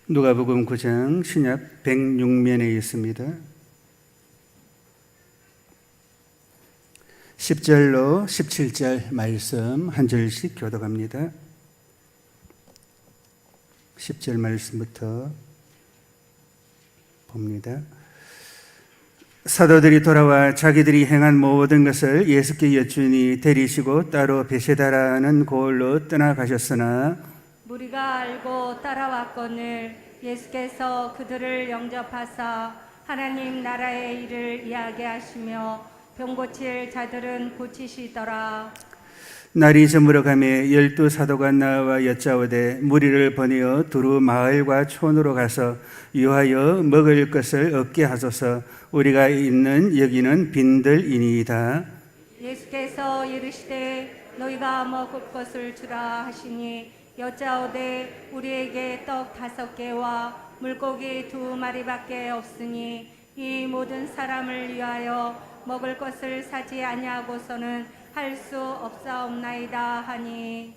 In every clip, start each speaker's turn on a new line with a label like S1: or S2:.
S1: 누가복음 9장 신약 106면에 있습니다. 10절로 17절 말씀 한 절씩 교독합니다. 10절 말씀부터 봅니다. 사도들이 돌아와 자기들이 행한 모든 것을 예수께 여쭈니 데리시고 따로 베세다라는 고을로 떠나가셨으나
S2: 우리가 알고 따라왔거늘 예수께서 그들을 영접하사 하나님 나라의 일을 이야기하시며 병 고칠 자들은 고치시더라.
S1: 날이 저물어 가매 12 사도가 나와 여짜오되 무리를 보내어 두루 마을과 촌으로 가서 유하여 먹을 것을 얻게 하소서. 우리가 있는 여기는 빈들이니이다.
S2: 예수께서 이르시되 너희가 먹을 것을 주라 하시니 여짜오되 우리에게 떡 5개와 물고기 2마리밖에 없으니 이 모든 사람을 위하여 먹을 것을 사지 아니하고서는 할 수 없사옵나이다 하니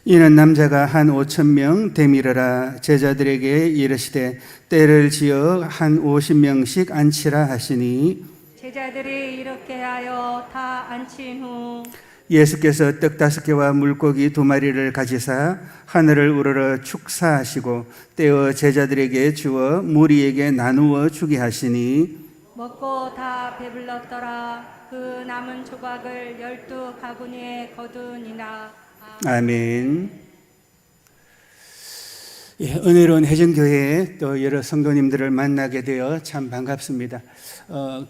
S1: 이는 남자가 한 5,000명 되밀어라. 제자들에게 이르시되 때를 지어 한 50명씩 앉히라 하시니
S2: 제자들이 이렇게 하여 다 앉힌 후
S1: 예수께서 떡 5개와 물고기 2마리를 가지사 하늘을 우러러 축사하시고 떼어 제자들에게 주어 무리에게 나누어 주게 하시니
S2: 먹고 다 배불렀더라. 그 남은 조각을 12바구니에 거두니라.
S1: 아멘. 예, 은혜로운 해전교회에 또 여러 성도님들을 만나게 되어 참 반갑습니다.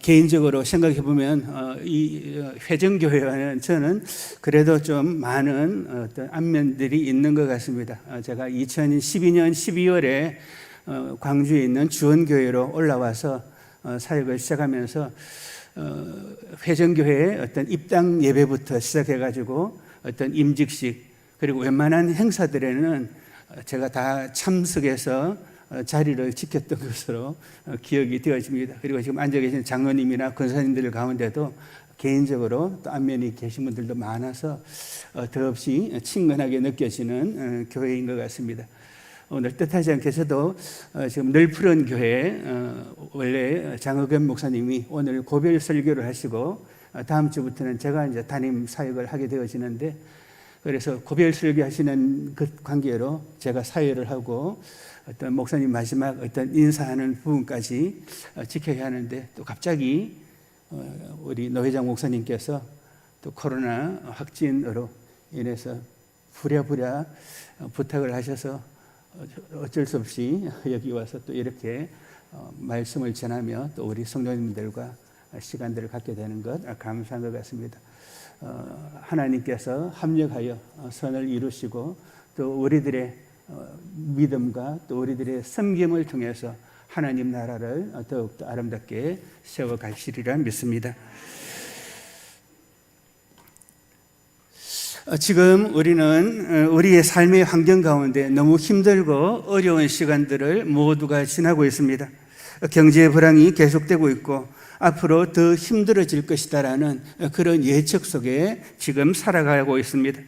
S1: 개인적으로 생각해 보면 이 회전교회와는 저는 그래도 좀 많은 어떤 안면들이 있는 것 같습니다. 제가 2012년 12월에 광주에 있는 주원교회로 올라와서 사역을 시작하면서 회전교회의 어떤 입당 예배부터 시작해가지고 어떤 임직식 그리고 웬만한 행사들에는 제가 다 참석해서 자리를 지켰던 것으로 기억이 되어집니다. 그리고 지금 앉아 계신 장로님이나 권사님들 가운데도 개인적으로 또 안면이 계신 분들도 많아서 더없이 친근하게 느껴지는 교회인 것 같습니다. 오늘 뜻하지 않게 저도 지금 늘푸른 교회 원래 장의겸 목사님이 오늘 고별 설교를 하시고 다음 주부터는 제가 이제 담임 사역을 하게 되어지는데 그래서 고별 설교 하시는 그 관계로 제가 사회를 하고 어떤 목사님 마지막 어떤 인사하는 부분까지 지켜야 하는데 또 갑자기 우리 노 회장 목사님께서 또 코로나 확진으로 인해서 부랴부랴 부탁을 하셔서 어쩔 수 없이 여기 와서 또 이렇게 말씀을 전하며 또 우리 성도님들과 시간들을 갖게 되는 것 감사한 것 같습니다. 하나님께서 합력하여 선을 이루시고 또 우리들의 믿음과 또 우리들의 섬김을 통해서 하나님 나라를 더욱더 아름답게 세워가시리라 믿습니다. 지금 우리는 우리의 삶의 환경 가운데 너무 힘들고 어려운 시간들을 모두가 지나고 있습니다. 경제 불황이 계속되고 있고 앞으로 더 힘들어질 것이다라는 그런 예측 속에 지금 살아가고 있습니다.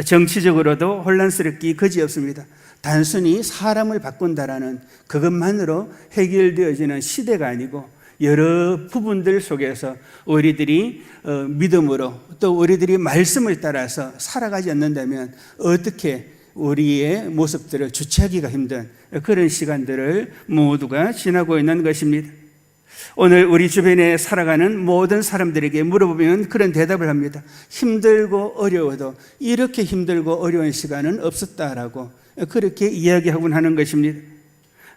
S1: 정치적으로도 혼란스럽기 그지없습니다. 단순히 사람을 바꾼다라는 그것만으로 해결되어지는 시대가 아니고 여러 부분들 속에서 우리들이 믿음으로 또 우리들이 말씀을 따라서 살아가지 않는다면 어떻게 우리의 모습들을 주체하기가 힘든 그런 시간들을 모두가 지나고 있는 것입니다. 오늘 우리 주변에 살아가는 모든 사람들에게 물어보면 그런 대답을 합니다. 힘들고 어려워도 이렇게 힘들고 어려운 시간은 없었다라고 그렇게 이야기하곤 하는 것입니다.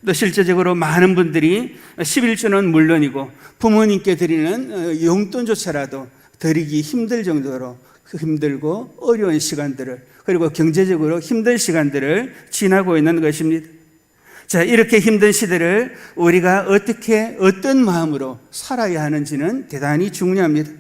S1: 또 실제적으로 많은 분들이 11조는 물론이고 부모님께 드리는 용돈조차라도 드리기 힘들 정도로 힘들고 어려운 시간들을 그리고 경제적으로 힘든 시간들을 지나고 있는 것입니다. 자, 이렇게 힘든 시대를 우리가 어떻게 어떤 마음으로 살아야 하는지는 대단히 중요합니다.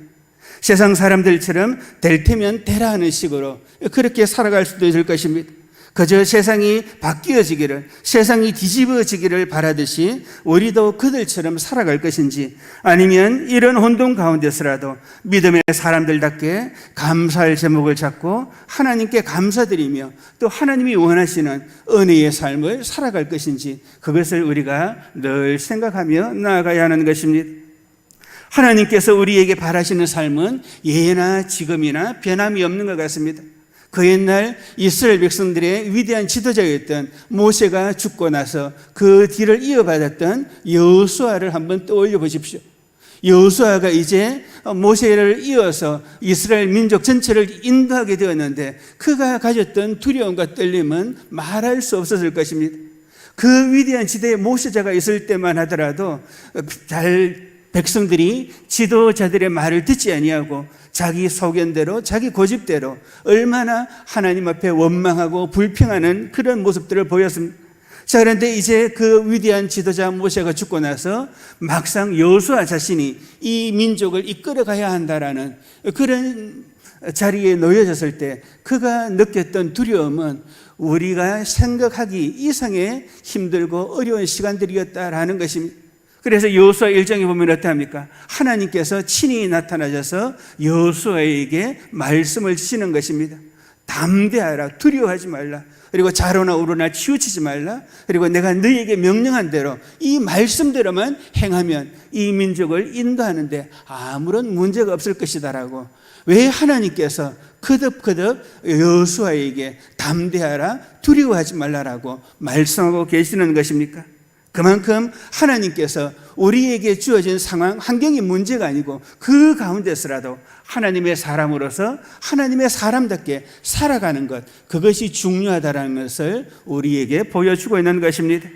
S1: 세상 사람들처럼 될 테면 되라 하는 식으로 그렇게 살아갈 수도 있을 것입니다. 그저 세상이 바뀌어지기를, 세상이 뒤집어지기를 바라듯이 우리도 그들처럼 살아갈 것인지, 아니면 이런 혼돈 가운데서라도 믿음의 사람들답게 감사할 제목을 잡고 하나님께 감사드리며 또 하나님이 원하시는 은혜의 삶을 살아갈 것인지, 그것을 우리가 늘 생각하며 나아가야 하는 것입니다. 하나님께서 우리에게 바라시는 삶은 예나 지금이나 변함이 없는 것 같습니다. 그 옛날 이스라엘 백성들의 위대한 지도자였던 모세가 죽고 나서 그 뒤를 이어받았던 여호수아를 한번 떠올려 보십시오. 여호수아가 이제 모세를 이어서 이스라엘 민족 전체를 인도하게 되었는데, 그가 가졌던 두려움과 떨림은 말할 수 없었을 것입니다. 그 위대한 지대에 모세자가 있을 때만 하더라도 백성들이 지도자들의 말을 듣지 아니하고 자기 소견대로, 자기 고집대로 얼마나 하나님 앞에 원망하고 불평하는 그런 모습들을 보였습니다. 자, 그런데 이제 그 위대한 지도자 모세가 죽고 나서 막상 여호수아 자신이 이 민족을 이끌어 가야 한다라는 그런 자리에 놓여졌을 때 그가 느꼈던 두려움은 우리가 생각하기 이상의 힘들고 어려운 시간들이었다라는 것입니다. 그래서 여호수아 1장에 보면 어떠합니까? 하나님께서 친히 나타나셔서 여호수아에게 말씀을 주시는 것입니다. 담대하라, 두려워하지 말라, 그리고 좌로나 우로나 치우치지 말라, 그리고 내가 너희에게 명령한 대로 이 말씀대로만 행하면 이 민족을 인도하는데 아무런 문제가 없을 것이다라고. 왜 하나님께서 거듭거듭 여호수아에게 담대하라, 두려워하지 말라라고 말씀하고 계시는 것입니까? 그만큼 하나님께서 우리에게 주어진 상황, 환경이 문제가 아니고 그 가운데서라도 하나님의 사람으로서 하나님의 사람답게 살아가는 것, 그것이 중요하다는 것을 우리에게 보여주고 있는 것입니다.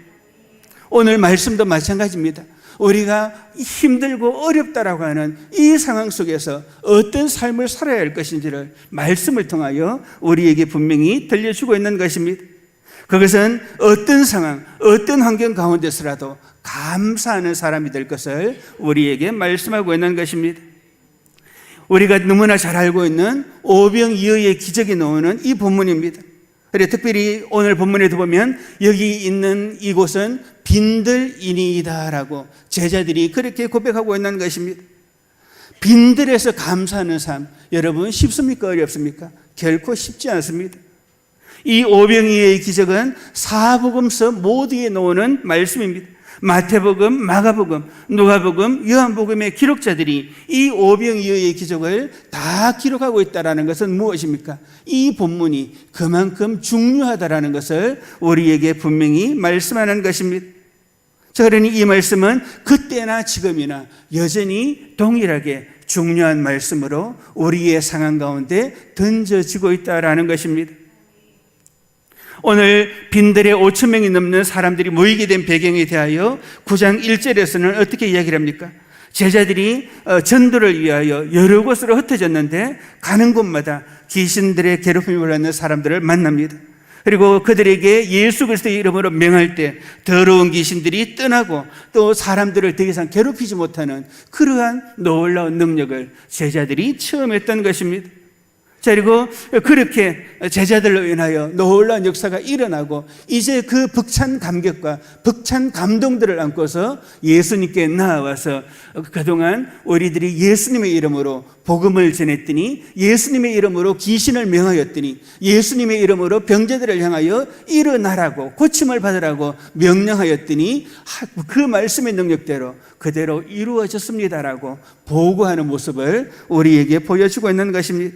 S1: 오늘 말씀도 마찬가지입니다. 우리가 힘들고 어렵다라고 하는 이 상황 속에서 어떤 삶을 살아야 할 것인지를 말씀을 통하여 우리에게 분명히 들려주고 있는 것입니다. 그것은 어떤 상황, 어떤 환경 가운데서라도 감사하는 사람이 될 것을 우리에게 말씀하고 있는 것입니다. 우리가 너무나 잘 알고 있는 오병이어의 기적이 나오는 이 본문입니다. 그래, 특별히 오늘 본문에도 보면 여기 있는 이곳은 빈들이니이다라고 제자들이 그렇게 고백하고 있는 것입니다. 빈들에서 감사하는 삶, 여러분 쉽습니까? 어렵습니까? 결코 쉽지 않습니다. 이 오병이어의 기적은 사복음서 모두에 나오는 말씀입니다. 마태복음, 마가복음, 누가복음, 요한복음의 기록자들이 이 오병이어의 기적을 다 기록하고 있다는 것은 무엇입니까? 이 본문이 그만큼 중요하다는 것을 우리에게 분명히 말씀하는 것입니다. 자, 그러니 이 말씀은 그때나 지금이나 여전히 동일하게 중요한 말씀으로 우리의 상황 가운데 던져지고 있다는 것입니다. 오늘 빈들에 5천 명이 넘는 사람들이 모이게 된 배경에 대하여 9장 1절에서는 어떻게 이야기를 합니까? 제자들이 전도를 위하여 여러 곳으로 흩어졌는데 가는 곳마다 귀신들의 괴롭힘을 받는 사람들을 만납니다. 그리고 그들에게 예수 그리스도의 이름으로 명할 때 더러운 귀신들이 떠나고 또 사람들을 더 이상 괴롭히지 못하는 그러한 놀라운 능력을 제자들이 체험했던 것입니다. 자, 그리고 그렇게 제자들로 인하여 놀라운 역사가 일어나고 이제 그 벅찬 감격과 벅찬 감동들을 안고서 예수님께 나아와서 그동안 우리들이 예수님의 이름으로 복음을 전했더니, 예수님의 이름으로 귀신을 명하였더니, 예수님의 이름으로 병자들을 향하여 일어나라고, 고침을 받으라고 명령하였더니 그 말씀의 능력대로 그대로 이루어졌습니다라고 보고하는 모습을 우리에게 보여주고 있는 것입니다.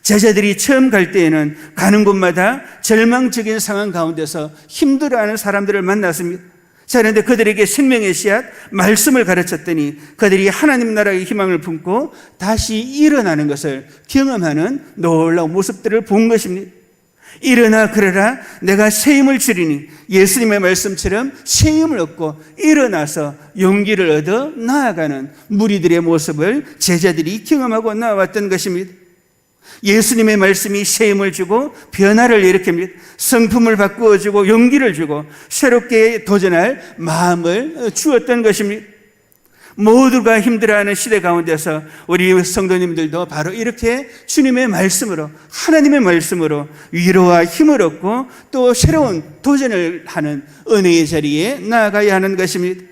S1: 제자들이 처음 갈 때에는 가는 곳마다 절망적인 상황 가운데서 힘들어하는 사람들을 만났습니다. 자, 그런데 그들에게 생명의 씨앗, 말씀을 가르쳤더니 그들이 하나님 나라의 희망을 품고 다시 일어나는 것을 경험하는 놀라운 모습들을 본 것입니다. 일어나 그러라, 내가 새 힘을 주리니, 예수님의 말씀처럼 새 힘을 얻고 일어나서 용기를 얻어 나아가는 무리들의 모습을 제자들이 경험하고 나왔던 것입니다. 예수님의 말씀이 새 힘을 주고 변화를 일으킵니다. 성품을 바꾸어주고 용기를 주고 새롭게 도전할 마음을 주었던 것입니다. 모두가 힘들어하는 시대 가운데서 우리 성도님들도 바로 이렇게 주님의 말씀으로, 하나님의 말씀으로 위로와 힘을 얻고 또 새로운 도전을 하는 은혜의 자리에 나아가야 하는 것입니다.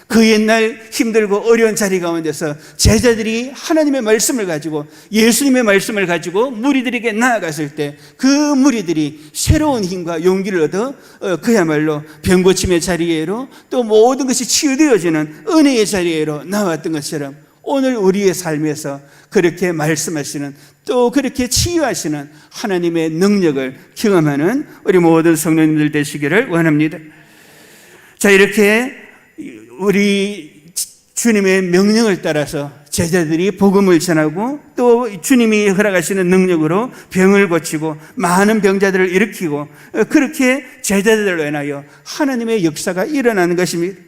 S1: 그 옛날 힘들고 어려운 자리 가운데서 제자들이 하나님의 말씀을 가지고, 예수님의 말씀을 가지고 무리들에게 나아갔을 때 그 무리들이 새로운 힘과 용기를 얻어 그야말로 병고침의 자리에로 또 모든 것이 치유되어지는 은혜의 자리에로 나왔던 것처럼 오늘 우리의 삶에서 그렇게 말씀하시는, 또 그렇게 치유하시는 하나님의 능력을 경험하는 우리 모든 성도님들 되시기를 원합니다. 자, 이렇게 우리 주님의 명령을 따라서 제자들이 복음을 전하고 또 주님이 허락하시는 능력으로 병을 고치고 많은 병자들을 일으키고, 그렇게 제자들로 인하여 하나님의 역사가 일어나는 것입니다.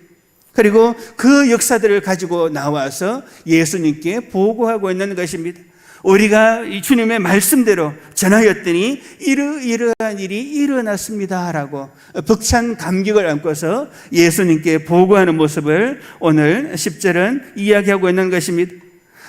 S1: 그리고 그 역사들을 가지고 나와서 예수님께 보고하고 있는 것입니다. 우리가 이 주님의 말씀대로 전하였더니 이러이러한 일이 일어났습니다라고 벅찬 감격을 안고서 예수님께 보고하는 모습을 오늘 10절은 이야기하고 있는 것입니다.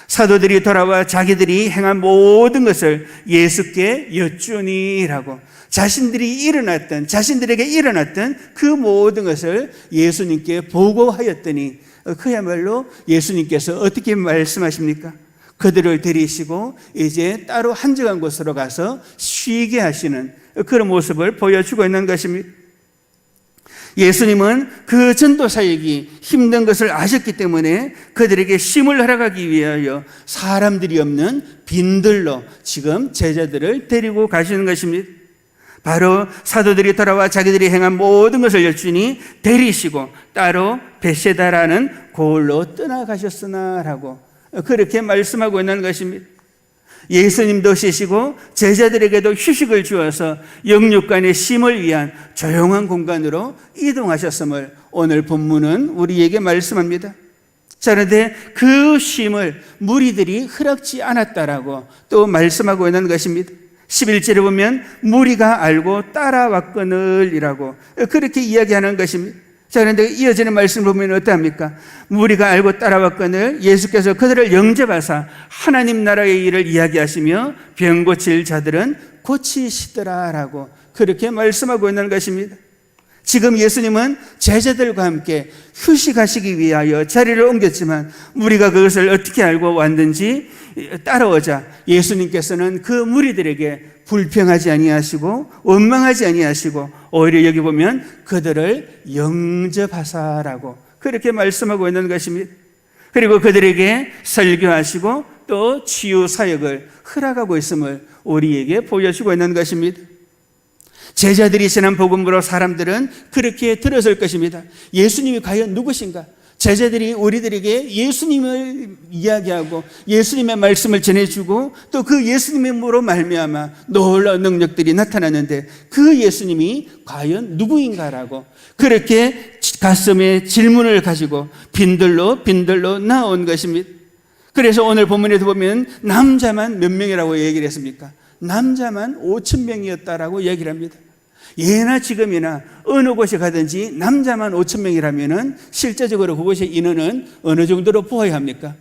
S1: 사도들이 돌아와 자기들이 행한 모든 것을 예수께 여쭈니라고, 자신들에게 일어났던 그 모든 것을 예수님께 보고하였더니, 그야말로 예수님께서 어떻게 말씀하십니까? 그들을 데리시고 이제 따로 한적한 곳으로 가서 쉬게 하시는 그런 모습을 보여주고 있는 것입니다. 예수님은 그 전도 사역이 힘든 것을 아셨기 때문에 그들에게 쉼을 허락하기 위하여 사람들이 없는 빈들로 지금 제자들을 데리고 가시는 것입니다. 바로 사도들이 돌아와 자기들이 행한 모든 것을 여쭈니 데리시고 따로 베세다라는 고을로 떠나가셨으나라고 그렇게 말씀하고 있는 것입니다. 예수님도 쉬시고 제자들에게도 휴식을 주어서 영육간의 쉼을 위한 조용한 공간으로 이동하셨음을 오늘 본문은 우리에게 말씀합니다. 자, 그런데 그 쉼을 무리들이 허락지 않았다라고 또 말씀하고 있는 것입니다. 11절에 보면 무리가 알고 따라왔거늘이라고 그렇게 이야기하는 것입니다. 자, 그런데 이어지는 말씀을 보면 어떠합니까? 무리가 알고 따라왔거늘 예수께서 그들을 영접하사 하나님 나라의 일을 이야기하시며 병 고칠 자들은 고치시더라라고 그렇게 말씀하고 있는 것입니다. 지금 예수님은 제자들과 함께 휴식하시기 위하여 자리를 옮겼지만 무리가 그것을 어떻게 알고 왔는지 따라오자 예수님께서는 그 무리들에게 불평하지 아니하시고 원망하지 아니하시고 오히려 여기 보면 그들을 영접하사라고 그렇게 말씀하고 있는 것입니다. 그리고 그들에게 설교하시고 또 치유 사역을 허락하고 있음을 우리에게 보여주고 있는 것입니다. 제자들이 전한 복음으로 사람들은 그렇게 들었을 것입니다. 예수님이 과연 누구신가? 제자들이 우리들에게 예수님을 이야기하고 예수님의 말씀을 전해주고 또 그 예수님으로 말미암아 놀라운 능력들이 나타났는데 그 예수님이 과연 누구인가라고 그렇게 가슴에 질문을 가지고 빈들로 나온 것입니다. 그래서 오늘 본문에도 보면 남자만 몇 명이라고 얘기를 했습니까? 남자만 5,000명이었다라고 얘기를 합니다. 예나 지금이나 어느 곳에 가든지 남자만 5,000명이라면은 실제적으로 그곳의 인원은 어느 정도로 보아야 합니까?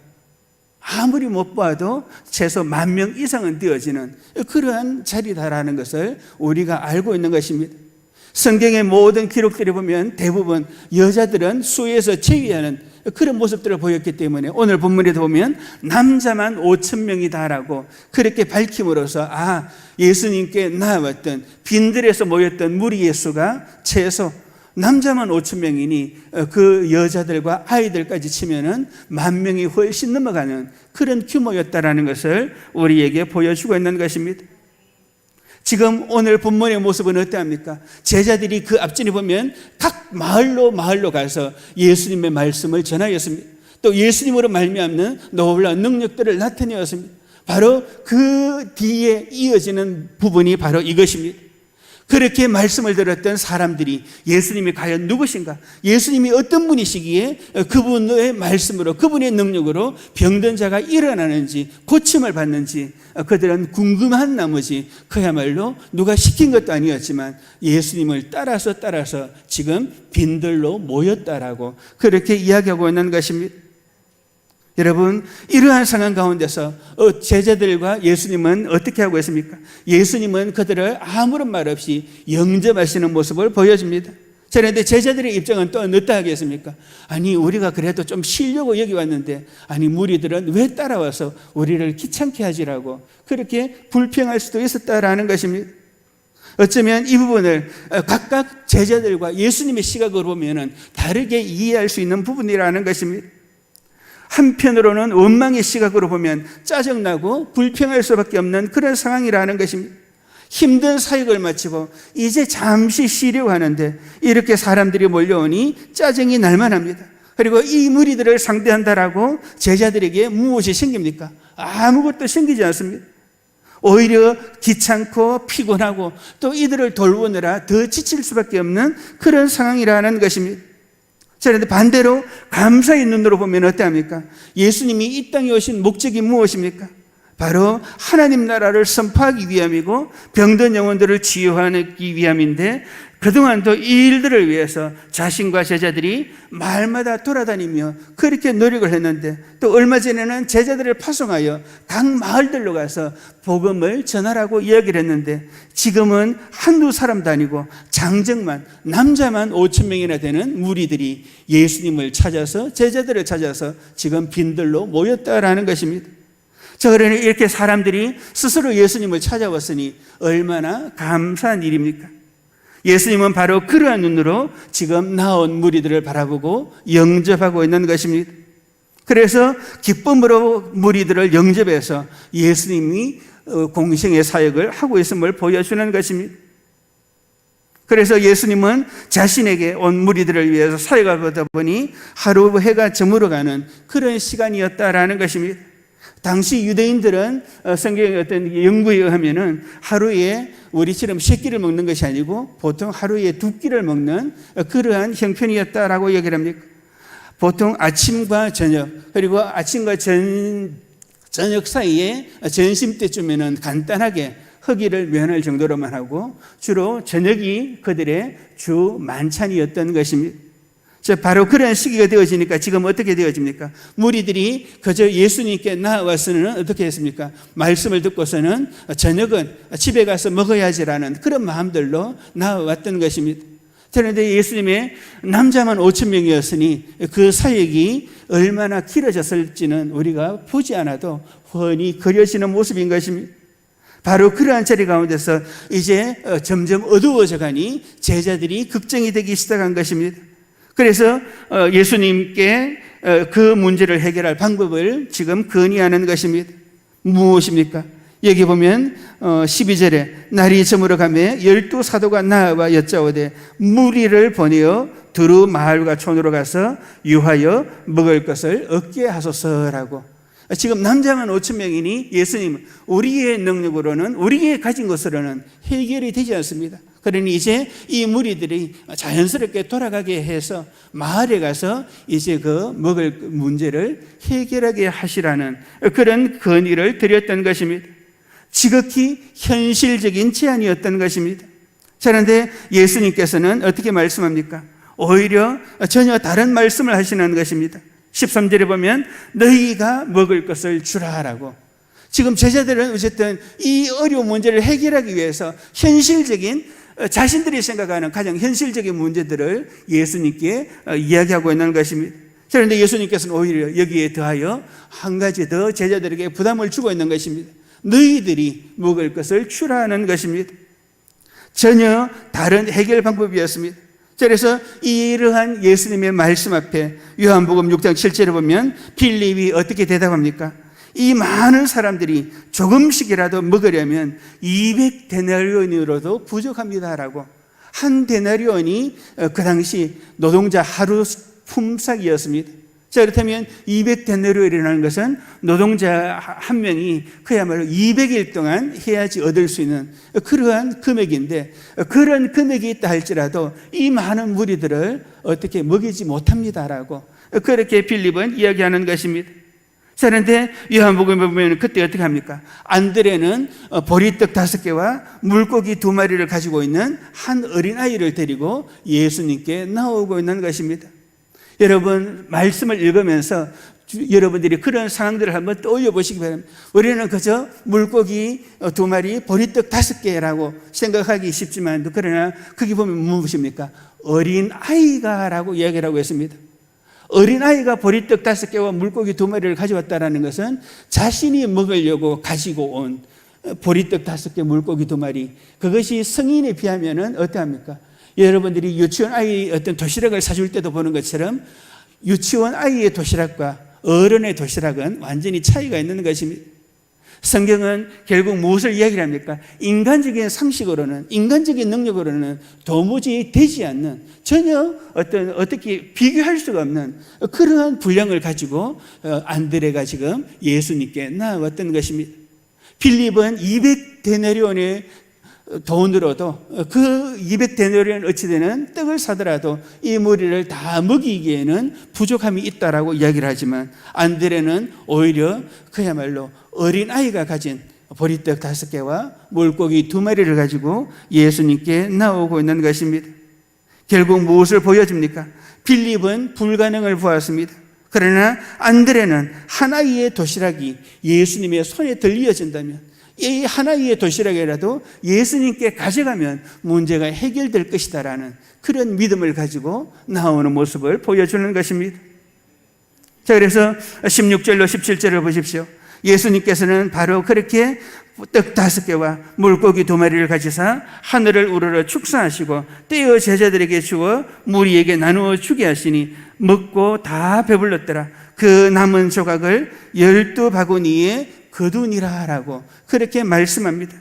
S1: 아무리 못 봐도 최소 10,000명 이상은 되어지는 그러한 자리다라는 것을 우리가 알고 있는 것입니다. 성경의 모든 기록들을 보면 대부분 여자들은 수에서 제외하는 그런 모습들을 보였기 때문에 오늘 본문에도 보면 남자만 5,000명이다라고 그렇게 밝힘으로써 예수님께 나아왔던 빈들에서 모였던 무리의 수가 최소 남자만 5,000명이니 그 여자들과 아이들까지 치면은 10,000명이 훨씬 넘어가는 그런 규모였다라는 것을 우리에게 보여주고 있는 것입니다. 지금 오늘 본문의 모습은 어떠합니까? 제자들이 그 앞전에 보면 각 마을로 가서 예수님의 말씀을 전하였습니다. 또 예수님으로 말미암는 놀라운 능력들을 나타내었습니다. 바로 그 뒤에 이어지는 부분이 바로 이것입니다. 그렇게 말씀을 들었던 사람들이 예수님이 과연 누구신가? 예수님이 어떤 분이시기에 그분의 말씀으로 그분의 능력으로 병든 자가 일어나는지 고침을 받는지 그들은 궁금한 나머지 그야말로 누가 시킨 것도 아니었지만 예수님을 따라서 지금 빈들로 모였다라고 그렇게 이야기하고 있는 것입니다. 여러분, 이러한 상황 가운데서 제자들과 예수님은 어떻게 하고 있습니까? 예수님은 그들을 아무런 말 없이 영접하시는 모습을 보여줍니다. 그런데 제자들의 입장은 또 어떻다 하겠습니까? 아니, 우리가 그래도 좀 쉬려고 여기 왔는데, 아니, 무리들은 왜 따라와서 우리를 귀찮게 하지라고 그렇게 불평할 수도 있었다라는 것입니다. 어쩌면 이 부분을 각각 제자들과 예수님의 시각으로 보면 다르게 이해할 수 있는 부분이라는 것입니다. 한편으로는 원망의 시각으로 보면 짜증나고 불평할 수밖에 없는 그런 상황이라는 것입니다. 힘든 사역을 마치고 이제 잠시 쉬려고 하는데 이렇게 사람들이 몰려오니 짜증이 날만합니다. 그리고 이 무리들을 상대한다라고 제자들에게 무엇이 생깁니까? 아무것도 생기지 않습니다. 오히려 귀찮고 피곤하고 또 이들을 돌보느라 더 지칠 수밖에 없는 그런 상황이라는 것입니다. 그런데 반대로 감사의 눈으로 보면 어떠합니까? 예수님이 이 땅에 오신 목적이 무엇입니까? 바로 하나님 나라를 선포하기 위함이고 병든 영혼들을 치유하기 위함인데, 그동안도 이 일들을 위해서 자신과 제자들이 마을마다 돌아다니며 그렇게 노력을 했는데, 또 얼마 전에는 제자들을 파송하여 각 마을들로 가서 복음을 전하라고 이야기를 했는데, 지금은 한두 사람도 아니고 장정만, 남자만 5,000명이나 되는 무리들이 예수님을 찾아서, 제자들을 찾아서 지금 빈들로 모였다라는 것입니다. 그러니 이렇게 사람들이 스스로 예수님을 찾아왔으니 얼마나 감사한 일입니까? 예수님은 바로 그러한 눈으로 지금 나온 무리들을 바라보고 영접하고 있는 것입니다. 그래서 기쁨으로 무리들을 영접해서 예수님이 공생의 사역을 하고 있음을 보여주는 것입니다. 그래서 예수님은 자신에게 온 무리들을 위해서 사역하다 보니 하루 해가 저물어가는 그런 시간이었다라는 것입니다. 당시 유대인들은 성경의 어떤 연구에 의하면은 하루에 우리처럼 세 끼를 먹는 것이 아니고 보통 하루에 2끼를 먹는 그러한 형편이었다라고 얘기를 합니다. 보통 아침과 저녁, 그리고 아침과 저녁 사이에 점심 때쯤에는 간단하게 허기를 면할 정도로만 하고 주로 저녁이 그들의 주 만찬이었던 것입니다. 바로 그런 시기가 되어지니까 지금 어떻게 되어집니까? 무리들이 그저 예수님께 나와서는 어떻게 했습니까? 말씀을 듣고서는 저녁은 집에 가서 먹어야지라는 그런 마음들로 나왔던 것입니다. 그런데 예수님의 남자만 5,000명이었으니 그 사역이 얼마나 길어졌을지는 우리가 보지 않아도 훤히 그려지는 모습인 것입니다. 바로 그러한 자리 가운데서 이제 점점 어두워져 가니 제자들이 걱정이 되기 시작한 것입니다. 그래서 예수님께 그 문제를 해결할 방법을 지금 건의하는 것입니다. 무엇입니까? 여기 보면 12절에 날이 저물어가며 12 사도가 나와 여짜오되 무리를 보내어 두루 마을과 촌으로 가서 유하여 먹을 것을 얻게 하소서라고. 지금 남자만 5,000명이니 예수님은 우리의 능력으로는, 우리의 가진 것으로는 해결이 되지 않습니다. 그러니 이제 이 무리들이 자연스럽게 돌아가게 해서 마을에 가서 이제 그 먹을 문제를 해결하게 하시라는 그런 건의를 드렸던 것입니다. 지극히 현실적인 제안이었던 것입니다. 그런데 예수님께서는 어떻게 말씀합니까? 오히려 전혀 다른 말씀을 하시는 것입니다. 13절에 보면 너희가 먹을 것을 주라라고. 지금 제자들은 어쨌든 이 어려운 문제를 해결하기 위해서 현실적인, 자신들이 생각하는 가장 현실적인 문제들을 예수님께 이야기하고 있는 것입니다. 그런데 예수님께서는 오히려 여기에 더하여 한 가지 더 제자들에게 부담을 주고 있는 것입니다. 너희들이 먹을 것을 주라는 것입니다. 전혀 다른 해결 방법이었습니다. 그래서 이러한 예수님의 말씀 앞에 요한복음 6장 7절에 보면 빌립이 어떻게 대답합니까? 이 많은 사람들이 조금씩이라도 먹으려면 200데나리온으로도 부족합니다라고. 한 데나리온이 그 당시 노동자 하루 품삯이었습니다. 자, 그렇다면 200데나리온이라는 것은 노동자 한 명이 그야말로 200일 동안 해야지 얻을 수 있는 그러한 금액인데, 그런 금액이 있다 할지라도 이 많은 무리들을 어떻게 먹이지 못합니다라고 그렇게 빌립은 이야기하는 것입니다. 그런데 요한복음에 보면 그때 어떻게 합니까? 안드레는 보리떡 5개와 물고기 2마리를 가지고 있는 한 어린아이를 데리고 예수님께 나오고 있는 것입니다. 여러분, 말씀을 읽으면서 여러분들이 그런 상황들을 한번 떠올려 보시기 바랍니다. 우리는 그저 물고기 2마리, 보리떡 5개라고 생각하기 쉽지만, 그러나 거기 보면 무엇입니까? 어린 아이가 라고 이야기를 하고 있습니다. 어린 아이가 보리떡 5개와 물고기 2마리를 가져왔다는 것은 자신이 먹으려고 가지고 온 보리떡 5개, 물고기 2마리, 그것이 성인에 비하면 어떠합니까? 여러분들이 유치원 아이 어떤 도시락을 사줄 때도 보는 것처럼 유치원 아이의 도시락과 어른의 도시락은 완전히 차이가 있는 것입니다. 성경은 결국 무엇을 이야기를 합니까? 인간적인 상식으로는, 인간적인 능력으로는 도무지 되지 않는, 전혀 어떻게 비교할 수가 없는 그러한 분량을 가지고 안드레가 지금 예수님께 나왔던 것입니다. 빌립은 200데나리온의 돈으로도, 그 200데나리온 어치 되는 떡을 사더라도 이 무리를 다 먹이기에는 부족함이 있다라고 이야기를 하지만, 안드레는 오히려 그야말로 어린아이가 가진 보리떡 5개와 물고기 2마리를 가지고 예수님께 나오고 있는 것입니다. 결국 무엇을 보여줍니까? 빌립은 불가능을 보았습니다. 그러나 안드레는 하나의 도시락이 예수님의 손에 들려진다면, 이 하나의 도시락이라도 예수님께 가져가면 문제가 해결될 것이다라는 그런 믿음을 가지고 나오는 모습을 보여주는 것입니다. 자, 그래서 16절로 17절을 보십시오. 예수님께서는 바로 그렇게 떡 5개와 물고기 2마리를 가지사 하늘을 우러러 축사하시고 떼어 제자들에게 주어 무리에게 나누어 주게 하시니 먹고 다 배불렀더라. 그 남은 조각을 12바구니에 거두니라 라고 그렇게 말씀합니다.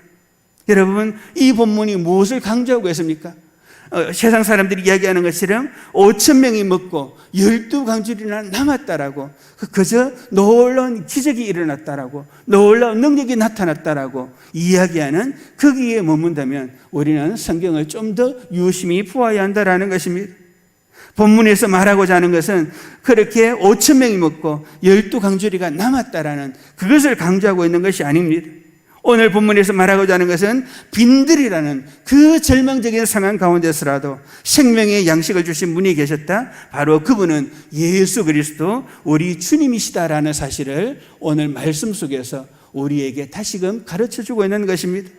S1: 여러분, 이 본문이 무엇을 강조하고 있습니까? 세상 사람들이 이야기하는 것처럼 5,000명이 먹고 12강줄이나 남았다라고, 그저 놀라운 기적이 일어났다라고, 놀라운 능력이 나타났다라고 이야기하는 거기에 머문다면 우리는 성경을 좀 더 유심히 보아야 한다라는 것입니다. 본문에서 말하고자 하는 것은 그렇게 5,000명이 먹고 12강줄이가 남았다라는 그것을 강조하고 있는 것이 아닙니다. 오늘 본문에서 말하고자 하는 것은 빈들이라는 그 절망적인 상황 가운데서라도 생명의 양식을 주신 분이 계셨다. 바로 그분은 예수 그리스도 우리 주님이시다라는 사실을 오늘 말씀 속에서 우리에게 다시금 가르쳐주고 있는 것입니다.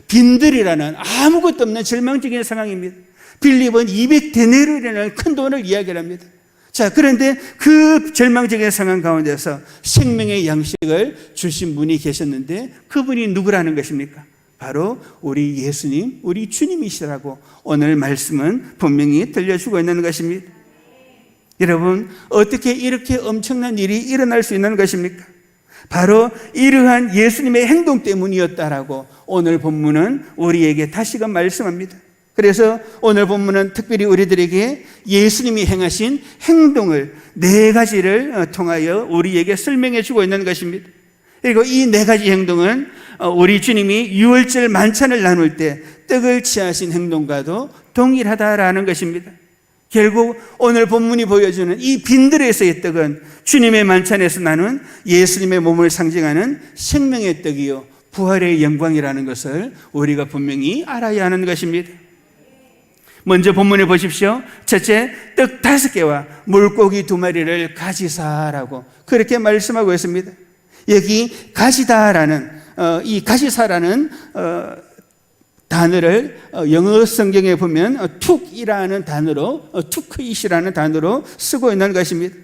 S1: 빈들이라는 아무것도 없는 절망적인 상황입니다. 빌립은 200데나리온이라는 큰 돈을 이야기합니다. 자, 그런데 그 절망적인 상황 가운데서 생명의 양식을 주신 분이 계셨는데 그분이 누구라는 것입니까? 바로 우리 예수님, 우리 주님이시라고 오늘 말씀은 분명히 들려주고 있는 것입니다. 여러분, 어떻게 이렇게 엄청난 일이 일어날 수 있는 것입니까? 바로 이러한 예수님의 행동 때문이었다라고 오늘 본문은 우리에게 다시금 말씀합니다. 그래서 오늘 본문은 특별히 우리들에게 예수님이 행하신 행동을 4가지를 통하여 우리에게 설명해 주고 있는 것입니다. 그리고 이 4가지 행동은 우리 주님이 유월절 만찬을 나눌 때 떡을 취하신 행동과도 동일하다라는 것입니다. 결국 오늘 본문이 보여주는 이 빈들에서의 떡은 주님의 만찬에서 나눈 예수님의 몸을 상징하는 생명의 떡이요 부활의 영광이라는 것을 우리가 분명히 알아야 하는 것입니다. 먼저 본문에 보십시오. 첫째, 떡 5개와 물고기 2마리를 가지사라고 그렇게 말씀하고 있습니다. 여기 가지다라는 이 가지사라는 단어를 영어 성경에 보면 툭이라는 단어로 투크잇이라는 단어로 쓰고 있는 것입니다.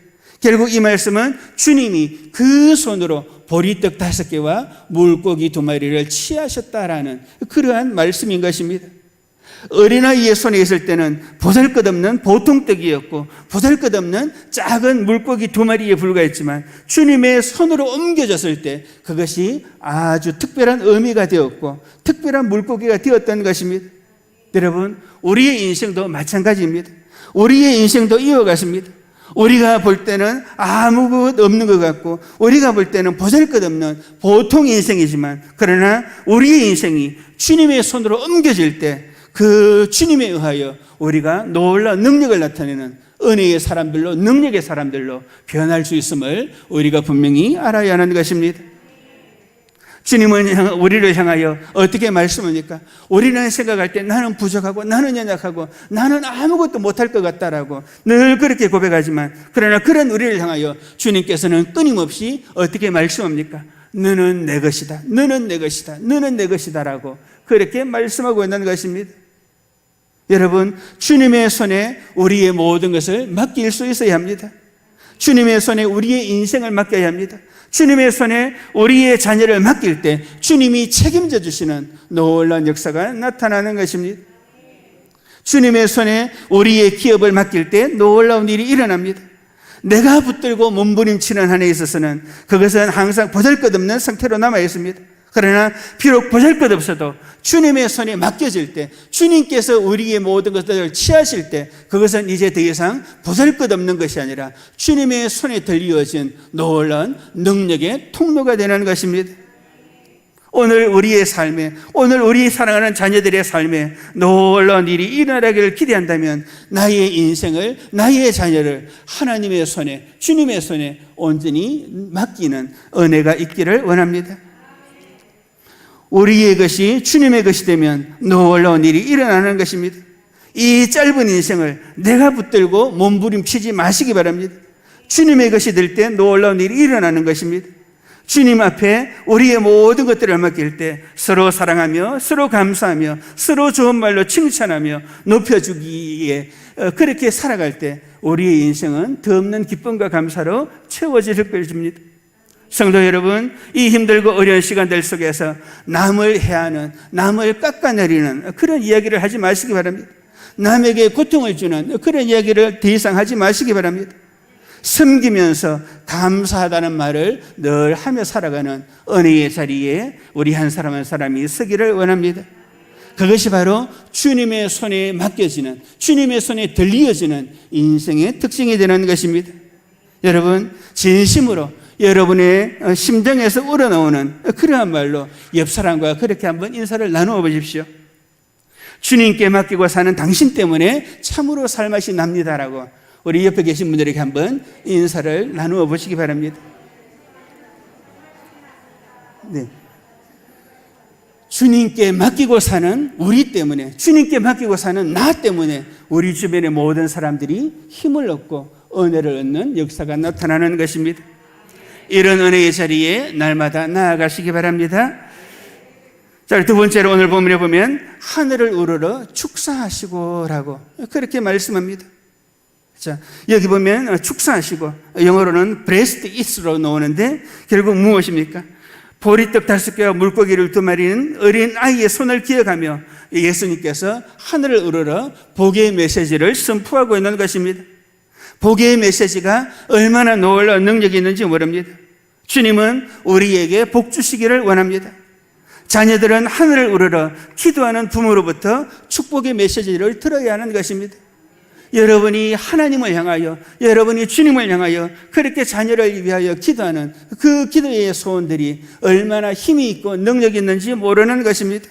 S1: 결국 이 말씀은 주님이 그 손으로 보리떡 5개와 물고기 2마리를 취하셨다라는 그러한 말씀인 것입니다. 어린아이의 손에 있을 때는 보잘것없는 보통 떡이었고 보잘것없는 작은 물고기 2마리에 불과했지만 주님의 손으로 옮겨졌을 때 그것이 아주 특별한 의미가 되었고 특별한 물고기가 되었던 것입니다. 여러분, 우리의 인생도 마찬가지입니다. 우리의 인생도 이어갔습니다. 우리가 볼 때는 아무것도 없는 것 같고 우리가 볼 때는 보잘것없는 보통 인생이지만 그러나 우리의 인생이 주님의 손으로 옮겨질 때 그 주님에 의하여 우리가 놀라운 능력을 나타내는 은혜의 사람들로 능력의 사람들로 변할 수 있음을 우리가 분명히 알아야 하는 것입니다. 주님은 우리를 향하여 어떻게 말씀합니까? 우리는 생각할 때 나는 부족하고 나는 연약하고 나는 아무것도 못할 것 같다라고 늘 그렇게 고백하지만, 그러나 그런 우리를 향하여 주님께서는 끊임없이 어떻게 말씀합니까? 너는 내 것이다, 너는 내 것이다, 너는 내 것이다 라고 그렇게 말씀하고 있는 것입니다. 여러분, 주님의 손에 우리의 모든 것을 맡길 수 있어야 합니다. 주님의 손에 우리의 인생을 맡겨야 합니다. 주님의 손에 우리의 자녀를 맡길 때 주님이 책임져 주시는 놀라운 역사가 나타나는 것입니다. 주님의 손에 우리의 기업을 맡길 때 놀라운 일이 일어납니다. 내가 붙들고 몸부림치는 한에 있어서는 그것은 항상 보잘것없는 상태로 남아 있습니다. 그러나 비록 보잘것없어도 주님의 손에 맡겨질 때, 주님께서 우리의 모든 것들을 취하실 때 그것은 이제 더 이상 보잘것없는 것이 아니라 주님의 손에 들려진 놀라운 능력의 통로가 되는 것입니다. 오늘 우리의 삶에, 오늘 우리 사랑하는 자녀들의 삶에 놀라운 일이 일어나기를 기대한다면 나의 인생을, 나의 자녀를 하나님의 손에, 주님의 손에 온전히 맡기는 은혜가 있기를 원합니다. 우리의 것이 주님의 것이 되면 놀라운 일이 일어나는 것입니다. 이 짧은 인생을 내가 붙들고 몸부림치지 마시기 바랍니다. 주님의 것이 될 때 놀라운 일이 일어나는 것입니다. 주님 앞에 우리의 모든 것들을 맡길 때 서로 사랑하며 서로 감사하며 서로 좋은 말로 칭찬하며 높여주기에 그렇게 살아갈 때 우리의 인생은 더없는 기쁨과 감사로 채워질 것입니다. 성도 여러분, 이 힘들고 어려운 시간들 속에서 남을 해하는, 남을 깎아내리는 그런 이야기를 하지 마시기 바랍니다. 남에게 고통을 주는 그런 이야기를 더 이상 하지 마시기 바랍니다. 섬기면서 감사하다는 말을 늘 하며 살아가는 은혜의 자리에 우리 한 사람 한 사람이 서기를 원합니다. 그것이 바로 주님의 손에 맡겨지는, 주님의 손에 들려지는 인생의 특징이 되는 것입니다. 여러분, 진심으로 여러분의 심정에서 우러나오는 그러한 말로 옆 사람과 그렇게 한번 인사를 나누어 보십시오. 주님께 맡기고 사는 당신 때문에 참으로 살맛이 납니다라고 우리 옆에 계신 분들에게 한번 인사를 나누어 보시기 바랍니다. 네. 주님께 맡기고 사는 우리 때문에, 주님께 맡기고 사는 나 때문에 우리 주변의 모든 사람들이 힘을 얻고 은혜를 얻는 역사가 나타나는 것입니다. 이런 은혜의 자리에 날마다 나아가시기 바랍니다. 자, 두 번째로 오늘 본문에 보면 하늘을 우러러 축사하시고라고 그렇게 말씀합니다. 자, 여기 보면 축사하시고, 영어로는 breast eat로 나오는데 결국 무엇입니까? 보리떡 5개와 물고기를 2마리는 어린 아이의 손을 기억하며 예수님께서 하늘을 우러러 복의 메시지를 선포하고 있는 것입니다. 복의 메시지가 얼마나 놀라운 능력이 있는지 모릅니다. 주님은 우리에게 복 주시기를 원합니다. 자녀들은 하늘을 우러러 기도하는 부모로부터 축복의 메시지를 들어야 하는 것입니다. 여러분이 하나님을 향하여, 여러분이 주님을 향하여 그렇게 자녀를 위하여 기도하는 그 기도의 소원들이 얼마나 힘이 있고 능력이 있는지 모르는 것입니다.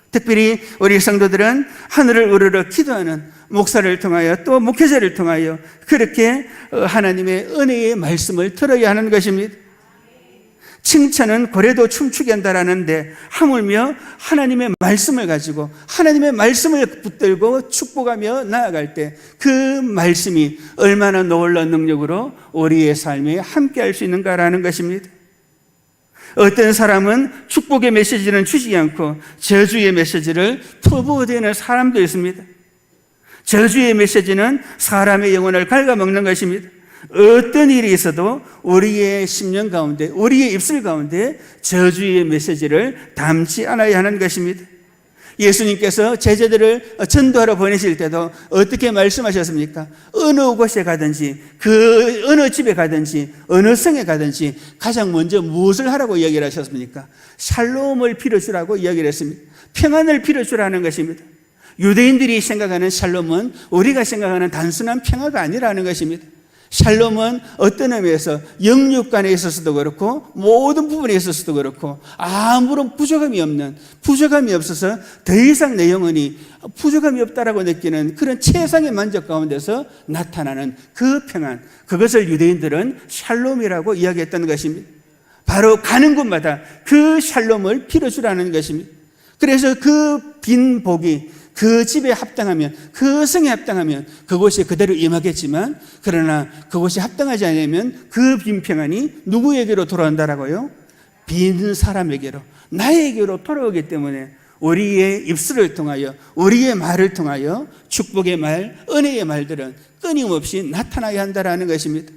S1: 특별히 우리 성도들은 하늘을 우러러 기도하는 목사를 통하여 또 목회자를 통하여 그렇게 하나님의 은혜의 말씀을 들어야 하는 것입니다. 칭찬은 고래도 춤추게 한다라는데 하물며 하나님의 말씀을 가지고 하나님의 말씀을 붙들고 축복하며 나아갈 때 그 말씀이 얼마나 놀라운 능력으로 우리의 삶에 함께할 수 있는가라는 것입니다. 어떤 사람은 축복의 메시지는 주지 않고 저주의 메시지를 터부어대는 사람도 있습니다. 저주의 메시지는 사람의 영혼을 갉아먹는 것입니다. 어떤 일이 있어도 우리의 심령 가운데, 우리의 입술 가운데 저주의 메시지를 담지 않아야 하는 것입니다. 예수님께서 제자들을 전도하러 보내실 때도 어떻게 말씀하셨습니까? 어느 곳에 가든지, 그 어느 집에 가든지, 어느 성에 가든지 가장 먼저 무엇을 하라고 이야기를 하셨습니까? 샬롬을 빌어주라고 이야기를 했습니다. 평안을 빌어주라는 것입니다. 유대인들이 생각하는 샬롬은 우리가 생각하는 단순한 평화가 아니라는 것입니다. 샬롬은 어떤 의미에서 영육간에 있어서도 그렇고 모든 부분에 있어서도 그렇고 아무런 부족함이 없어서 더 이상 내 영혼이 부족함이 없다라고 느끼는 그런 최상의 만족 가운데서 나타나는 그 평안, 그것을 유대인들은 샬롬이라고 이야기했던 것입니다. 바로 가는 곳마다 그 샬롬을 빌어주라는 것입니다. 그래서 그 빈 복이 그 집에 합당하면, 그 성에 합당하면 그곳에 그대로 임하겠지만, 그러나 그곳이 합당하지 않으면 그 빈 평안이 누구에게로 돌아온다라고요? 빈 사람에게로, 나에게로 돌아오기 때문에 우리의 입술을 통하여, 우리의 말을 통하여 축복의 말, 은혜의 말들은 끊임없이 나타나야 한다라는 것입니다.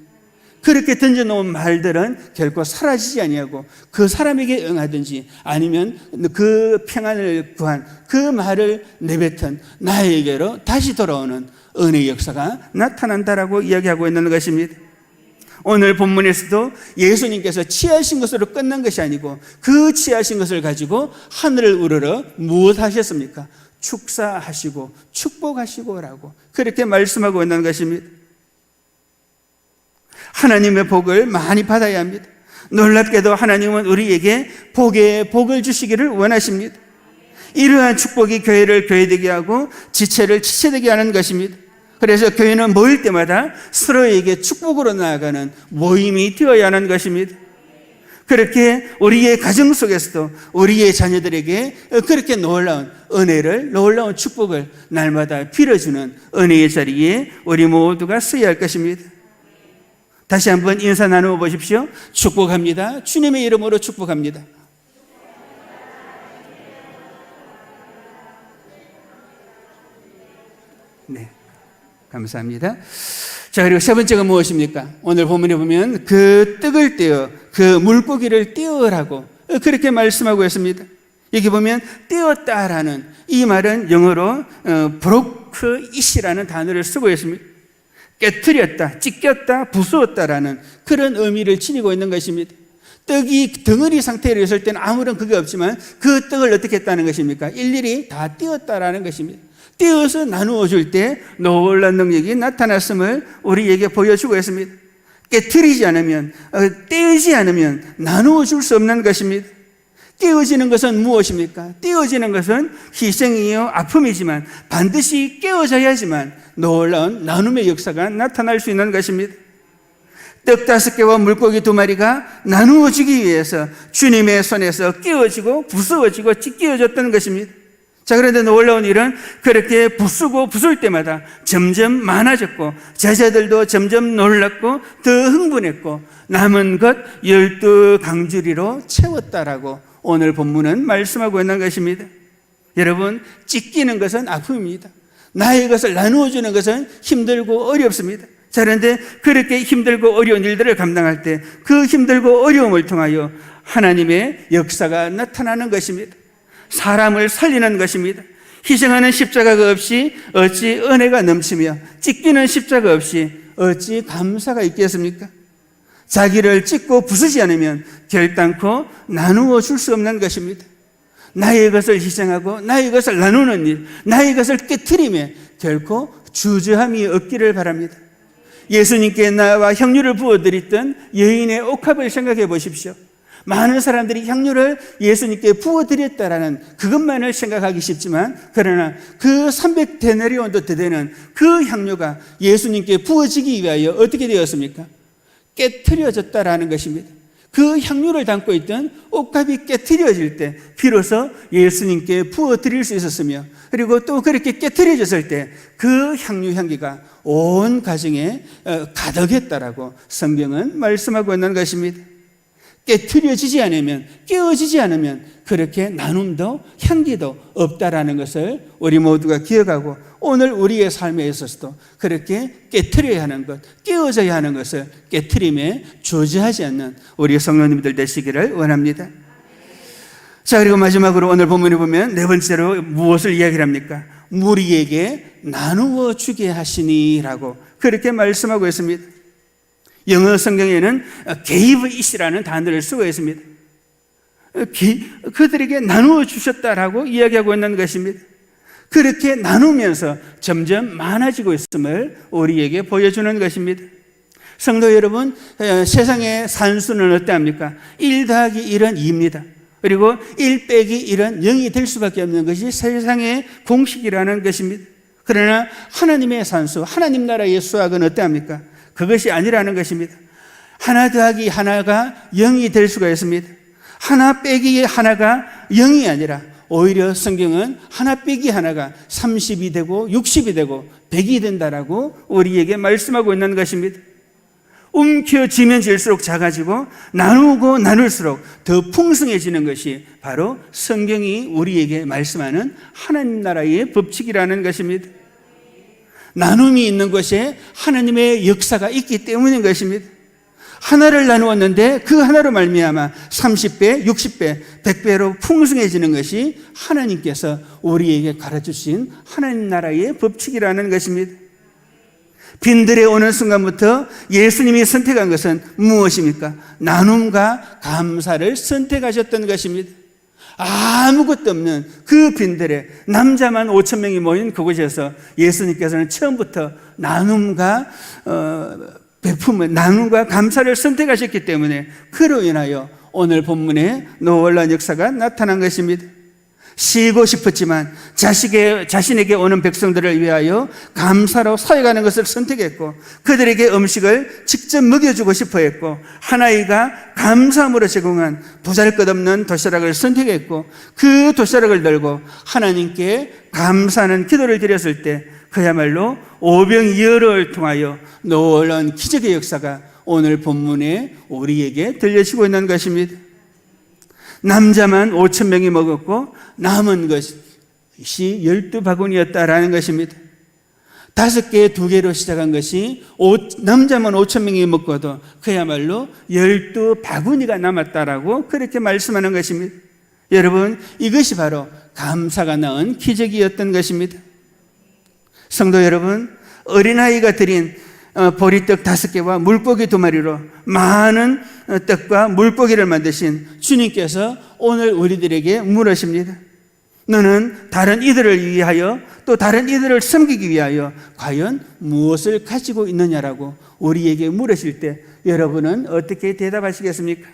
S1: 그렇게 던져놓은 말들은 결코 사라지지 아니하고 그 사람에게 응하든지 아니면 그 평안을 구한 그 말을 내뱉은 나에게로 다시 돌아오는 은혜의 역사가 나타난다라고 이야기하고 있는 것입니다. 오늘 본문에서도 예수님께서 취하신 것으로 끝난 것이 아니고 그 취하신 것을 가지고 하늘을 우러러 무엇 하셨습니까? 축사하시고 축복하시고라고 그렇게 말씀하고 있는 것입니다. 하나님의 복을 많이 받아야 합니다. 놀랍게도 하나님은 우리에게 복을 주시기를 원하십니다. 이러한 축복이 교회를 교회되게 하고 지체를 지체되게 하는 것입니다. 그래서 교회는 모일 때마다 서로에게 축복으로 나아가는 모임이 되어야 하는 것입니다. 그렇게 우리의 가정 속에서도 우리의 자녀들에게 그렇게 놀라운 은혜를, 놀라운 축복을 날마다 빌어주는 은혜의 자리에 우리 모두가 서야 할 것입니다. 다시 한번 인사 나누어 보십시오. 축복합니다. 주님의 이름으로 축복합니다. 네, 감사합니다. 자, 그리고 세 번째가 무엇입니까? 오늘 본문에 보면 그 떡을 떼어, 그 물고기를 떼어라고 그렇게 말씀하고 있습니다. 여기 보면 떼었다라는 이 말은 영어로 broke it이라는 단어를 쓰고 있습니다. 깨트렸다, 찢겼다, 부수었다라는 그런 의미를 지니고 있는 것입니다. 떡이 덩어리 상태로 있을 때는 아무런 그게 없지만 그 떡을 어떻게 했다는 것입니까? 일일이 다 떼었다라는 것입니다. 떼어서 나누어 줄 때 놀라운 능력이 나타났음을 우리에게 보여주고 있습니다. 깨트리지 않으면, 떼지 않으면 나누어 줄 수 없는 것입니다. 떼어지는 것은 무엇입니까? 떼어지는 것은 희생이요 아픔이지만 반드시 깨어져야지만 놀라운 나눔의 역사가 나타날 수 있는 것입니다. 떡 5개와 물고기 2마리가 나누어지기 위해서 주님의 손에서 깨어지고 부수어지고 찢겨졌던 것입니다. 자, 그런데 놀라운 일은 그렇게 부수고 부술 때마다 점점 많아졌고 제자들도 점점 놀랐고 더 흥분했고 남은 것 12강주리로 채웠다라고 오늘 본문은 말씀하고 있는 것입니다. 여러분, 찢기는 것은 아픔입니다. 나의 것을 나누어주는 것은 힘들고 어렵습니다. 자, 그런데 그렇게 힘들고 어려운 일들을 감당할 때 그 힘들고 어려움을 통하여 하나님의 역사가 나타나는 것입니다. 사람을 살리는 것입니다. 희생하는 십자가가 없이 어찌 은혜가 넘치며 찢기는 십자가 없이 어찌 감사가 있겠습니까? 자기를 찢고 부수지 않으면 결단코 나누어 줄 수 없는 것입니다. 나의 것을 희생하고 나의 것을 나누는 일, 나의 것을 깨트리며 결코 주저함이 없기를 바랍니다. 예수님께 나와 향유를 부어드렸던 여인의 옥합을 생각해 보십시오. 많은 사람들이 향유를 예수님께 부어드렸다라는 그것만을 생각하기 쉽지만, 그러나 그 300데나리온도 더 되는 그 향유가 예수님께 부어지기 위하여 어떻게 되었습니까? 깨트려졌다라는 것입니다. 그 향유를 담고 있던 옥합이 깨트려질 때 비로소 예수님께 부어드릴 수 있었으며, 그리고 또 그렇게 깨트려졌을 때 그 향유 향기가 온 가정에 가득했다라고 성경은 말씀하고 있는 것입니다. 깨트려지지 않으면, 깨어지지 않으면 그렇게 나눔도 향기도 없다라는 것을 우리 모두가 기억하고, 오늘 우리의 삶에 있어서도 그렇게 깨트려야 하는 것, 깨어져야 하는 것을 깨트림에 주저하지 않는 우리 성도님들 되시기를 원합니다. 자, 그리고 마지막으로 오늘 본문에 보면 네 번째로 무엇을 이야기를 합니까? 무리에게 나누어 주게 하시니라고 그렇게 말씀하고 있습니다. 영어 성경에는 gave it이라는 단어를 쓰고 있습니다. 그들에게 나누어 주셨다라고 이야기하고 있는 것입니다. 그렇게 나누면서 점점 많아지고 있음을 우리에게 보여주는 것입니다. 성도 여러분, 세상의 산수는 어떠합니까? 1 더하기 1은 2입니다. 그리고 1 빼기 1은 0이 될 수밖에 없는 것이 세상의 공식이라는 것입니다. 그러나 하나님의 산수, 하나님 나라의 수학은 어떠합니까? 그것이 아니라는 것입니다. 하나 더하기 하나가 0이 될 수가 있습니다. 하나 빼기 하나가 0이 아니라 오히려 성경은 하나 빼기 하나가 30이 되고 60이 되고 100이 된다라고 우리에게 말씀하고 있는 것입니다. 움켜쥐면 질수록 작아지고 나누고 나눌수록 더 풍성해지는 것이 바로 성경이 우리에게 말씀하는 하나님 나라의 법칙이라는 것입니다. 나눔이 있는 곳에 하나님의 역사가 있기 때문인 것입니다. 하나를 나누었는데 그 하나로 말미암아 30배, 60배, 100배로 풍성해지는 것이 하나님께서 우리에게 가르쳐주신 하나님 나라의 법칙이라는 것입니다. 빈들에 오는 순간부터 예수님이 선택한 것은 무엇입니까? 나눔과 감사를 선택하셨던 것입니다. 아무것도 없는 그 빈들에 남자만 5,000명이 모인 그곳에서 예수님께서는 처음부터 나눔과 베품을, 나눔과 감사를 선택하셨기 때문에 그로 인하여 오늘 본문에 놀라운 역사가 나타난 것입니다. 쉬고 싶었지만 자신에게 오는 백성들을 위하여 감사로 사역하는 것을 선택했고 그들에게 음식을 직접 먹여주고 싶어 했고 하나이가 감사함으로 제공한 보잘것없는 도시락을 선택했고 그 도시락을 들고 하나님께 감사하는 기도를 드렸을 때 그야말로 오병이어를 통하여 놀라운 기적의 역사가 오늘 본문에 우리에게 들려지고 있는 것입니다. 남자만 5,000명이 먹었고 남은 것이 12바구니였다라는 것입니다. 5개, 2개로 시작한 것이 남자만 5,000명이 먹고도 그야말로 12바구니가 남았다라고 그렇게 말씀하는 것입니다. 여러분, 이것이 바로 감사가 낳은 기적이었던 것입니다. 성도 여러분, 어린아이가 드린 보리떡 5개와 물고기 2마리로 많은 떡과 물고기를 만드신 주님께서 오늘 우리들에게 물으십니다. 너는 다른 이들을 위하여 또 다른 이들을 섬기기 위하여 과연 무엇을 가지고 있느냐라고 우리에게 물으실 때 여러분은 어떻게 대답하시겠습니까?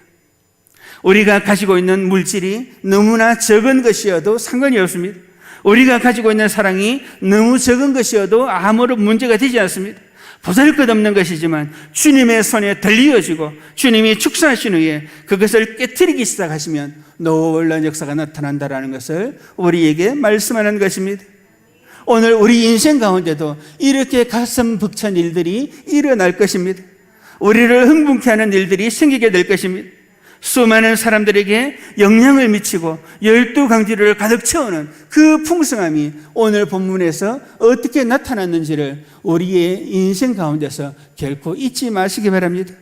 S1: 우리가 가지고 있는 물질이 너무나 적은 것이어도 상관이 없습니다. 우리가 가지고 있는 사랑이 너무 적은 것이어도 아무런 문제가 되지 않습니다. 보잘것없는 것이지만 주님의 손에 들려지고 주님이 축사하신 후에 그것을 깨트리기 시작하시면 놀라운 역사가 나타난다는 것을 우리에게 말씀하는 것입니다. 오늘 우리 인생 가운데도 이렇게 가슴 벅찬 일들이 일어날 것입니다. 우리를 흥분케 하는 일들이 생기게 될 것입니다. 수많은 사람들에게 영향을 미치고 12강지를 가득 채우는 그 풍성함이 오늘 본문에서 어떻게 나타났는지를 우리의 인생 가운데서 결코 잊지 마시기 바랍니다.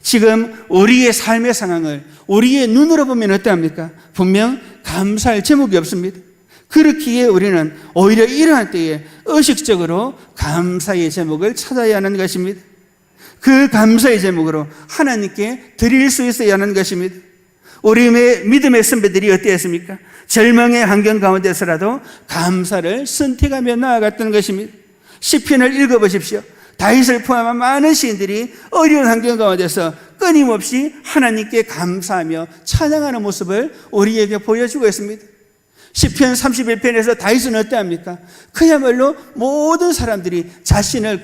S1: 지금 우리의 삶의 상황을 우리의 눈으로 보면 어떠합니까? 분명 감사할 제목이 없습니다. 그렇기에 우리는 오히려 이러한 때에 의식적으로 감사의 제목을 찾아야 하는 것입니다. 그 감사의 제목으로 하나님께 드릴 수 있어야 하는 것입니다. 우리의 믿음의 선배들이 어땠습니까? 절망의 환경 가운데서라도 감사를 선택하며 나아갔던 것입니다. 시편을 읽어보십시오. 다윗을 포함한 많은 시인들이 어려운 환경 가운데서 끊임없이 하나님께 감사하며 찬양하는 모습을 우리에게 보여주고 있습니다. 시편 31편에서 다윗은 어떠합니까? 그야말로 모든 사람들이 자신을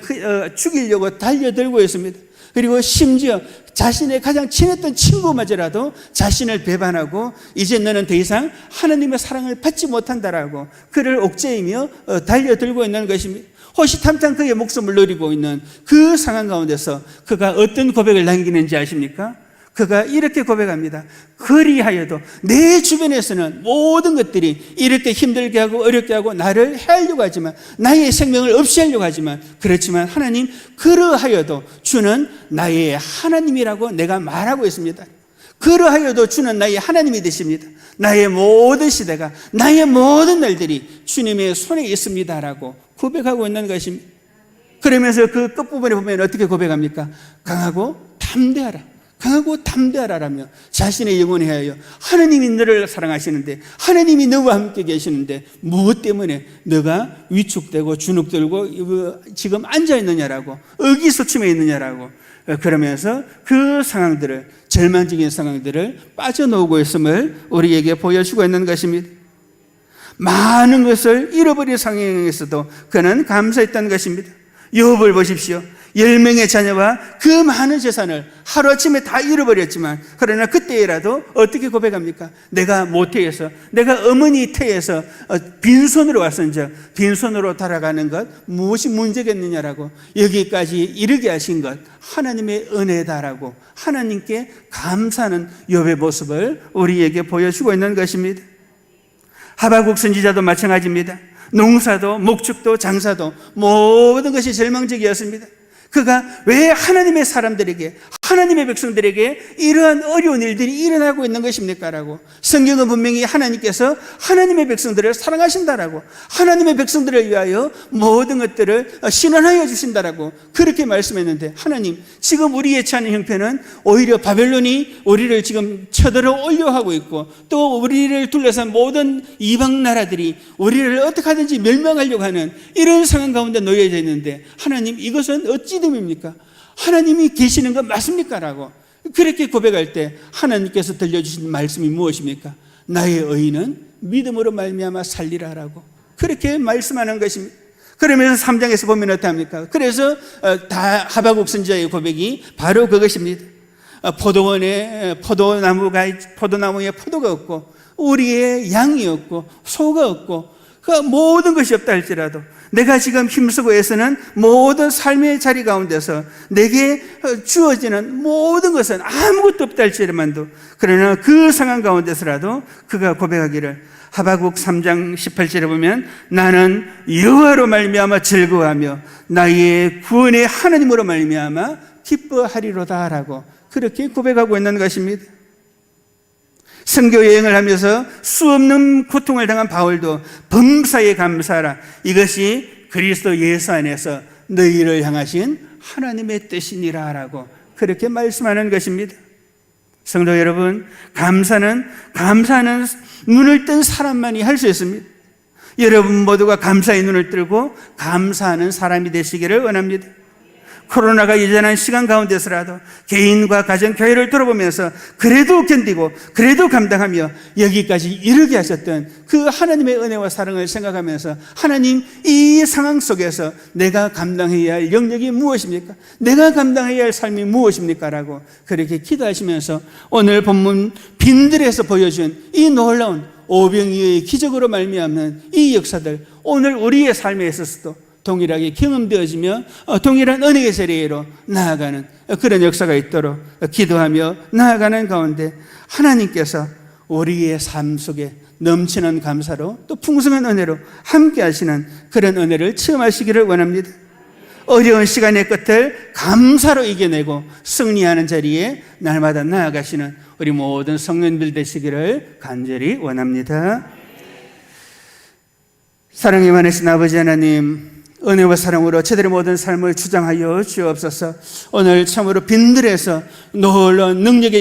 S1: 죽이려고 달려들고 있습니다. 그리고 심지어 자신의 가장 친했던 친구마저라도 자신을 배반하고 이제 너는 더 이상 하나님의 사랑을 받지 못한다라고 그를 옥죄이며 달려들고 있는 것입니다. 호시탐탐 그의 목숨을 노리고 있는 그 상황 가운데서 그가 어떤 고백을 남기는지 아십니까? 그가 이렇게 고백합니다. 그리하여도 내 주변에서는 모든 것들이 이렇게 힘들게 하고 어렵게 하고 나를 해하려고 하지만 나의 생명을 없이 하려고 하지만 그렇지만 하나님 그러하여도 주는 나의 하나님이라고 내가 말하고 있습니다. 그러하여도 주는 나의 하나님이 되십니다. 나의 모든 시대가 나의 모든 날들이 주님의 손에 있습니다라고 고백하고 있는 것입니다. 그러면서 그 끝부분에 보면 어떻게 고백합니까? 강하고 담대하라. 강하고 담대하라라며 자신의 영혼에 하여 하나님이 너를 사랑하시는데 하나님이 너와 함께 계시는데 무엇 때문에 너가 위축되고 주눅들고 지금 앉아있느냐라고 의기소침해 있느냐라고 그러면서 그 상황들을 절망적인 상황들을 빠져나오고 있음을 우리에게 보여주고 있는 것입니다. 많은 것을 잃어버린 상황에서도 그는 감사했다는 것입니다. 욥을 보십시오. 10명의 자녀와 그 많은 재산을 하루아침에 다 잃어버렸지만, 그러나 그때라도 어떻게 고백합니까? 내가 모태에서, 내가 어머니 태에서 빈손으로 왔은즉 빈손으로 돌아가는 것 무엇이 문제겠느냐라고, 여기까지 이르게 하신 것 하나님의 은혜다라고 하나님께 감사하는 욥의 모습을 우리에게 보여주고 있는 것입니다. 하박국 선지자도 마찬가지입니다. 농사도 목축도 장사도 모든 것이 절망적이었습니다. 그가 왜 하나님의 사람들에게, 하나님의 백성들에게 이러한 어려운 일들이 일어나고 있는 것입니까? 라고. 성경은 분명히 하나님께서 하나님의 백성들을 사랑하신다라고, 하나님의 백성들을 위하여 모든 것들을 신원하여 주신다라고 그렇게 말씀했는데, 하나님 지금 우리의 처한 형편은 오히려 바벨론이 우리를 지금 쳐들어 올려하고 있고, 또 우리를 둘러싼 모든 이방 나라들이 우리를 어떻게 하든지 멸망하려고 하는 이런 상황 가운데 놓여져 있는데, 하나님 이것은 어찌 됨입니까? 하나님이 계시는 것 맞습니까? 라고 그렇게 고백할 때 하나님께서 들려주신 말씀이 무엇입니까? 나의 의인은 믿음으로 말미암아 살리라라고 그렇게 말씀하는 것입니다. 그러면서 3장에서 보면 어떡합니까? 그래서 다 하박국 선지자의 고백이 바로 그것입니다. 포도원에 포도나무에 포도가 없고, 우리의 양이 없고, 소가 없고, 그 모든 것이 없다 할지라도 내가 지금 힘쓰고 애쓰는 모든 삶의 자리 가운데서 내게 주어지는 모든 것은 아무것도 없다 할지라도, 그러나 그 상황 가운데서라도 그가 고백하기를, 하박국 3장 18절에 보면 나는 여호와로 말미암아 즐거워하며 나의 구원의 하나님으로 말미암아 기뻐하리로다 라고 그렇게 고백하고 있는 것입니다. 선교 여행을 하면서 수없는 고통을 당한 바울도 범사에 감사하라, 이것이 그리스도 예수 안에서 너희를 향하신 하나님의 뜻이니라 라고 그렇게 말씀하는 것입니다. 성도 여러분, 감사는 눈을 뜬 사람만이 할 수 있습니다. 여러분 모두가 감사의 눈을 뜨고 감사하는 사람이 되시기를 원합니다. 코로나가 여전한 시간 가운데서라도 개인과 가정, 교회를 돌아보면서 그래도 견디고 그래도 감당하며 여기까지 이르게 하셨던 그 하나님의 은혜와 사랑을 생각하면서, 하나님 이 상황 속에서 내가 감당해야 할 영역이 무엇입니까? 내가 감당해야 할 삶이 무엇입니까? 라고 그렇게 기도하시면서 오늘 본문 빈들에서 보여준 이 놀라운 오병이어의 기적으로 말미암는 이 역사들, 오늘 우리의 삶에 있어서도 동일하게 경험되어지며 동일한 은혜의 세례로 나아가는 그런 역사가 있도록 기도하며 나아가는 가운데, 하나님께서 우리의 삶 속에 넘치는 감사로 또 풍성한 은혜로 함께 하시는 그런 은혜를 체험하시기를 원합니다. 어려운 시간의 끝을 감사로 이겨내고 승리하는 자리에 날마다 나아가시는 우리 모든 성령들 되시기를 간절히 원합니다. 사랑이 많으신 아버지 하나님, 은혜와 사랑으로 저들의 모든 삶을 주장하여 주옵소서. 오늘 참으로 빈들에서 놀라운 능력의